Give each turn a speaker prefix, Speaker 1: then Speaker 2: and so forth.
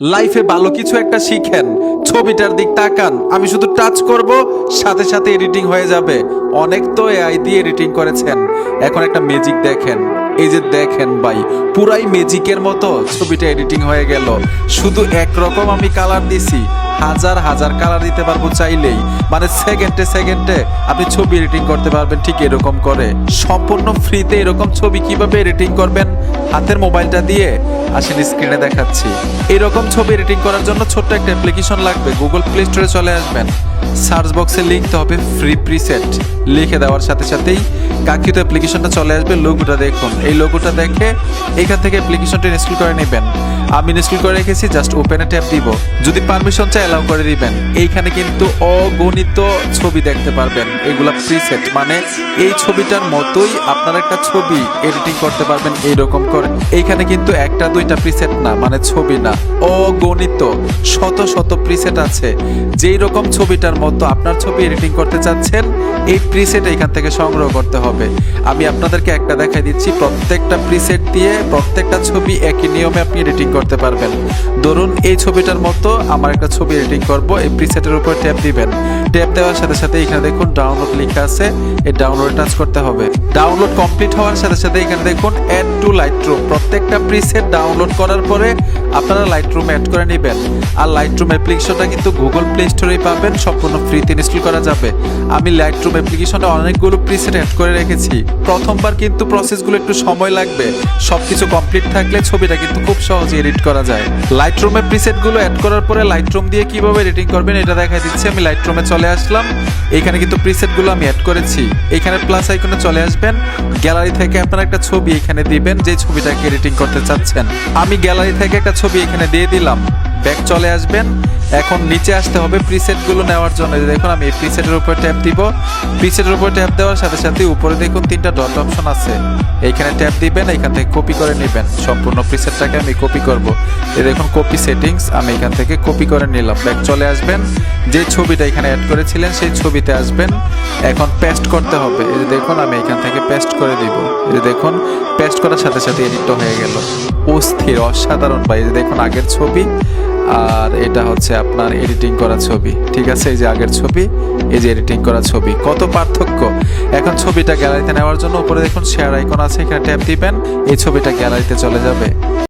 Speaker 1: লাইফে ভালো কিছু একটা শিখেন, ছবিটার দিক তাকান। আমি শুধু টাচ করব, সাথে সাথে এডিটিং হয়ে যাবে। অনেক তো এআই দিয়ে এডিটিং করেছেন, এখন একটা ম্যাজিক দেখেন। এই যে দেখেন ভাই, পুরাই ম্যাজিকের মতো ছবিটা এডিটিং হয়ে গেল। শুধু একরকম আমি কালার দিছি, হাজার হাজার কালার দিতে পারবো চাইলেই। মানে সেকেন্ডে সেকেন্ডে আপনি ছবি এডিটিং করতে পারবেন ঠিক এরকম করে। সম্পূর্ণ ফ্রিতে এরকম ছবি কিভাবে এডিটিং করবেন হাতের মোবাইলটা দিয়ে আসেন স্ক্রিনে দেখাচ্ছি। এরকম ছবি এডিটিং করার জন্য ছোট্ট একটা অ্যাপ্লিকেশন লাগবে। গুগল প্লে স্টোরে চলে আসবেন, সার্চ বক্সে লিখতে হবে ফ্রি প্রিসেট। লিখে দেওয়ার সাথে সাথেই কাঙ্ক্ষিত অ্যাপ্লিকেশনটা চলে আসবে। লোগোটা দেখুন, এই লোগোটা দেখে এখান থেকে অ্যাপ্লিকেশনটা ইনস্টল করে নেবেন। আমি ইনস্টল করে রেখেছি, জাস্ট ওপেনে ট্যাপ দিব। যদি পারমিশন চাই অ্যালাউ করে দিবেন। এইখানে কিন্তু অগণিত ছবি দেখতে পারবেন, এগুলা প্রিসেট। মানে এই ছবিটার মতোই আপনারা একটা ছবি এডিটিং করতে পারবেন এইরকম করে। এইখানে কিন্তু একটা দুইটা প্রিসেট না, মানে ছবি না, অগণিত শত শত প্রিসেট আছে। যেই রকম ছবিটার মতো আপনার ছবি এডিটিং করতে চাচ্ছেন, এই প্রিসেট এখান থেকে সংগ্রহ করতে হবে। আমি আপনাদেরকে একটা দেখাই দিচ্ছি। প্রত্যেকটা প্রিসেট দিয়ে প্রত্যেকটা ছবি একই নিয়মে আপনি এডিটিং করতে পারবেন। ধরুন এই ছবিটার মতো আমার একটা ছবি এডিটিং করব, এই প্রিসেটের উপর ট্যাপ দিবেন। ট্যাপ দেওয়ার সাথে সাথে এখানে দেখুন ডাউনলোড লেখা আছে, এই ডাউনলোড টাচ করতে হবে। ডাউনলোড কমপ্লিট হওয়ার সাথে সাথে এখানে দেখুন অ্যাড টু লাইটরুম। প্রত্যেকটা প্রিসেট ডাউনলোড করার পরে আপনারা লাইটরুম অ্যাড করে নেবেন। আর লাইটরুম অ্যাপ্লিকেশনটা কিন্তু গুগল প্লে স্টোরেই পাবেন, সম্পূর্ণ ফ্রিতে ইনস্টল করা যাবে। আমি লাইটরুম অ্যাপ্লিকেশনে অনেকগুলো প্রিসেট অ্যাড করে রেখেছি। প্রথমবার কিন্তু প্রসেসগুলো একটু সময় লাগবে, সবকিছু কমপ্লিট থাকলে ছবিটা কিন্তু খুব সহজে এডিট করা যায়। লাইটরুমে প্রিসেটগুলো অ্যাড করার পরে লাইটরুম দিয়ে কিভাবে এডিটিং করবেন এটা দেখাই দিচ্ছি। আমি লাইটরুমে চলে আসলাম, এখানে কিন্তু প্রিসেটগুলো আমি অ্যাড করেছি। এখানে প্লাস আইকনে চলে আসবেন, গ্যালারি থেকে আপনারা একটা ছবি এখানে দিবেন যে ছবিটাকে এডিটিং করতে চাচ্ছেন। আমি গ্যালারি থেকে একটা ছবি এখানে দিয়ে দিলাম। ব্যাক চলে আসবেন, এখন নিচে আসতে হবে প্রিসেটগুলো নেওয়ার জন্য। দেখুন আমি এই প্রিসেটের উপর ট্যাপ দিব। প্রিসেটের উপর ট্যাপ দেওয়ার সাথে সাথে উপরে দেখুন তিনটা ডট অপশন আছে, এইখানে ট্যাপ দিবেন, এখান থেকে কপি করে নেবেন। সম্পূর্ণ প্রিসেটটাকে আমি কপি করব। এই দেখুন কপি সেটিংস, আমি এখান থেকে কপি করে নিলাম। ব্যাক চলে আসবেন, যে ছবিটা এখানে অ্যাড করেছিলেন সেই ছবিতে আসবেন। এখন পেস্ট করতে হবে। এই দেখুন আমি এখান থেকে পেস্ট করে দিব। এই দেখুন পেস্ট করার সাথে সাথে এডিটটা হয়ে গেল। অস্থির, অসাধারণ ভাই। এই দেখুন আগের ছবি আর এটা হচ্ছে আপনার এডিটিং করা ছবি। ঠিক আছে, এই যে আগের ছবি, এই যে এডিটিং করা ছবি, কত পার্থক্য। এখন ছবিটা গ্যালারিতে নেওয়ার জন্য উপরে দেখুন শেয়ার আইকন আছে, এখানে ট্যাপ দিবেন, এই ছবিটা গ্যালারিতে চলে যাবে।